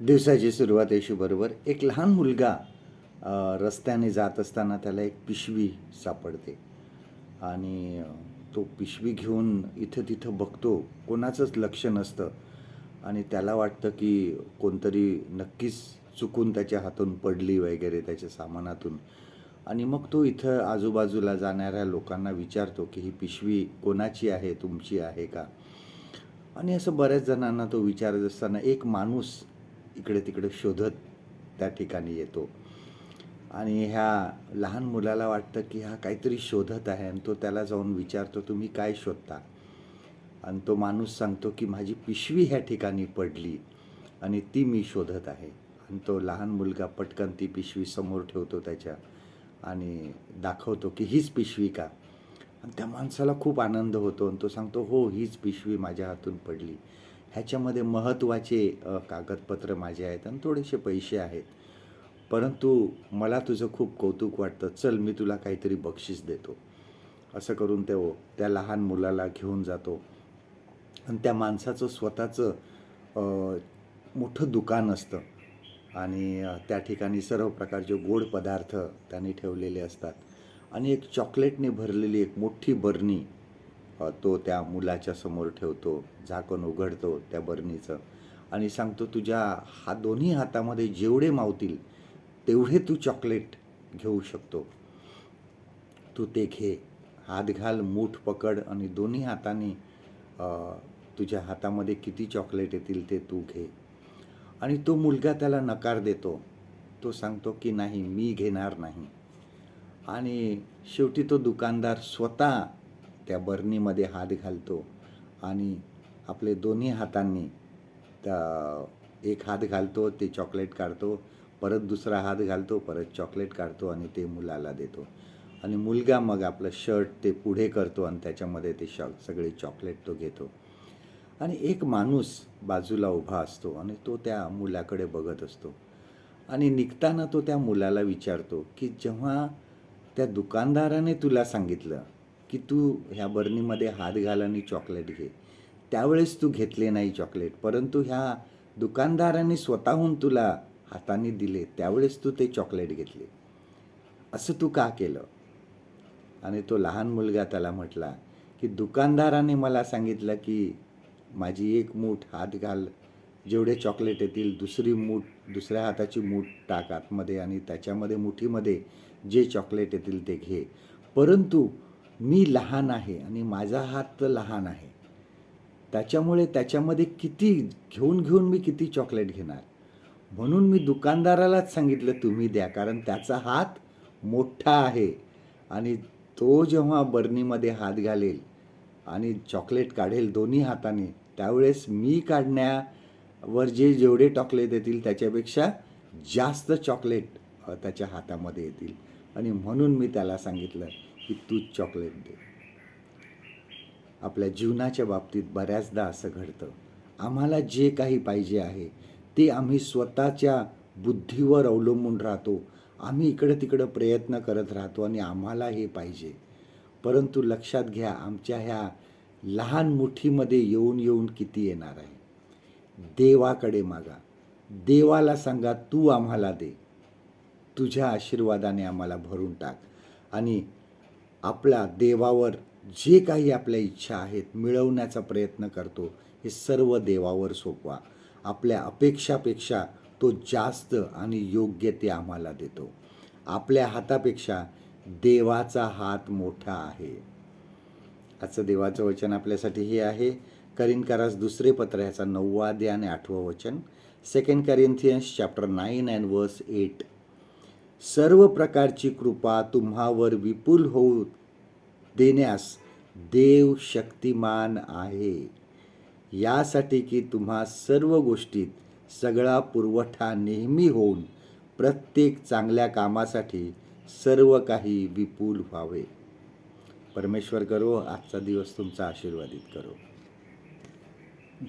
दिवसाची सुरुवात येशूबरोबर. एक लहान मुलगा रस्त्याने जात असताना त्याला एक पिशवी सापडते आणि तो पिशवी घेऊन इथं तिथं बघतो. कोणाचंच लक्ष नसतं आणि त्याला वाटतं की कोणतरी नक्कीच चुकून त्याच्या हातून पडली वगैरे त्याच्या सामानातून. आणि मग तो इथं आजूबाजूला जाणाऱ्या लोकांना विचारतो की ही पिशवी कोणाची आहे, तुमची आहे का? आणि असं बऱ्याच जणांना तो विचारत असताना एक माणूस इकडे तिकडे शोधत त्या ठिकाणी येतो आणि ह्या लहान मुलाला वाटतं की हा काहीतरी शोधत आहे आणि तो त्याला जाऊन विचारतो, तुम्ही काय शोधता? आणि तो माणूस सांगतो की माझी पिशवी ह्या ठिकाणी पडली आणि ती मी शोधत आहे. आणि तो लहान मुलगा पटकन ती पिशवी समोर ठेवतो त्याच्या आणि दाखवतो की हीच पिशवी का? आणि त्या माणसाला खूप आनंद होतो आणि तो सांगतो, हो हीच पिशवी माझ्या हातून पडली. ह्याच्यामध्ये महत्त्वाचे कागदपत्र माझे आहेत आणि थोडेसे पैसे आहेत. परंतु मला तुझं खूप कौतुक वाटतं. चल मी तुला काहीतरी बक्षीस देतो. असं करून तो त्या लहान मुलाला घेऊन जातो आणि त्या माणसाचं स्वतःचं मोठं दुकान असतं आणि त्या ठिकाणी सर्व प्रकारचे गोड पदार्थ त्यांनी ठेवलेले असतात आणि एक चॉकलेटने भरलेली एक मोठी बरणी तो त्या मुलाच्या समोर ठेवतो. झाकण उघडतो त्या बरणीचं आणि सांगतो, तुझ्या दोन्ही हातामध्ये जेवढे मावतील तेवढे तू चॉकलेट घेऊ शकतो. तू ते घे, हात घाल, मूठ पकड आणि दोन्ही हाताने तुझ्या हातामध्ये किती चॉकलेट येतील ते तू घे. आणि तो मुलगा त्याला नकार देतो. तो सांगतो की नाही, मी घेणार नाही. आणि शेवटी तो दुकानदार स्वतः त्या बरणीमध्ये हात घालतो आणि आपले दोन्ही हातांनी त्या एक हात घालतो, ते चॉकलेट काढतो, परत दुसरा हात घालतो, परत चॉकलेट काढतो आणि ते मुलाला देतो. आणि मुलगा मग आपलं शर्ट ते पुढे करतो आणि त्याच्यामध्ये ते सगळे चॉकलेट तो घेतो. आणि एक माणूस बाजूला उभा असतो आणि तो त्या मुलाकडे बघत असतो आणि निघताना तो त्या मुलाला विचारतो की जेव्हा त्या दुकानदाराने तुला सांगितलं की तू ह्या बरणीमध्ये हात घाल आणि चॉकलेट घे, त्यावेळेस तू घेतले नाही चॉकलेट, परंतु ह्या दुकानदाराने स्वतःहून तुला हाताने दिले त्यावेळेस तू ते चॉकलेट घेतले, असं तू का केलं? आणि तो लहान मुलगा त्याला म्हटला की दुकानदाराने मला सांगितलं की माझी एक मूठ हात घाल, जेवढे चॉकलेट येतील दुसरी मूठ, दुसऱ्या हाताची मूठ टाक आतमध्ये आणि त्याच्यामध्ये मुठीमध्ये जे चॉकलेट येतील ते घे. परंतु मी लहान आहे आणि माझा हात तर लहान आहे, त्याच्यामुळे त्याच्यामध्ये किती घेऊन घेऊन मी किती चॉकलेट घेणार? म्हणून मी दुकानदारालाच सांगितलं तुम्ही द्या, कारण त्याचा हात मोठा आहे आणि तो जेव्हा बरणीमध्ये हात घालेल आणि चॉकलेट काढेल दोन्ही हाताने, त्यावेळेस मी काढण्यावर जेवढे चॉकलेट येतील त्याच्यापेक्षा जास्त चॉकलेट त्याच्या हातामध्ये येतील आणि म्हणून मी त्याला सांगितलं की तूच चॉकलेट दे. आपल्या जीवनाच्या बाबतीत बऱ्याचदा असं घडतं. आम्हाला जे काही पाहिजे आहे ते आम्ही स्वतःच्या बुद्धीवर अवलंबून राहतो. आम्ही इकडं तिकडं प्रयत्न करत राहतो आणि आम्हाला हे पाहिजे. परंतु लक्षात घ्या, आमच्या ह्या लहान मुठीमध्ये येऊन येऊन किती येणार आहे? देवाकडे मागा. देवाला सांगा, तू आम्हाला दे. तुझ्या आशीर्वादाने आम्हाला भरून टाक. आणि आपल्या देवावर जे काही आपल्या इच्छा आहेत मिळवण्याचा प्रयत्न करतो, हे सर्व देवावर सोपवा. आपल्या अपेक्षापेक्षा तो जास्त आणि योग्य ते आम्हाला देतो. आपल्या हातापेक्षा देवाचा हात मोठा आहे. आजचं देवाचं वचन आपल्यासाठी हे आहे. करिन्थकरास दुसरे पत्र ह्याचा 9वा अध्याय आणि 8वं वचन. 2 Corinthians chapter 9 and verse 8. सर्व प्रकारची कृपा तुम्हावर विपुल होऊ देण्यास देव शक्तिमान आहे, यासाठी की तुम्हा सर्व गोष्टीत सगळा पुरवठा नेहमी होऊन प्रत्येक चांगल्या कामासाठी सर्व काही विपुल व्हावे. परमेश्वर करो आजचा दिवस तुमचा आशीर्वादित करो.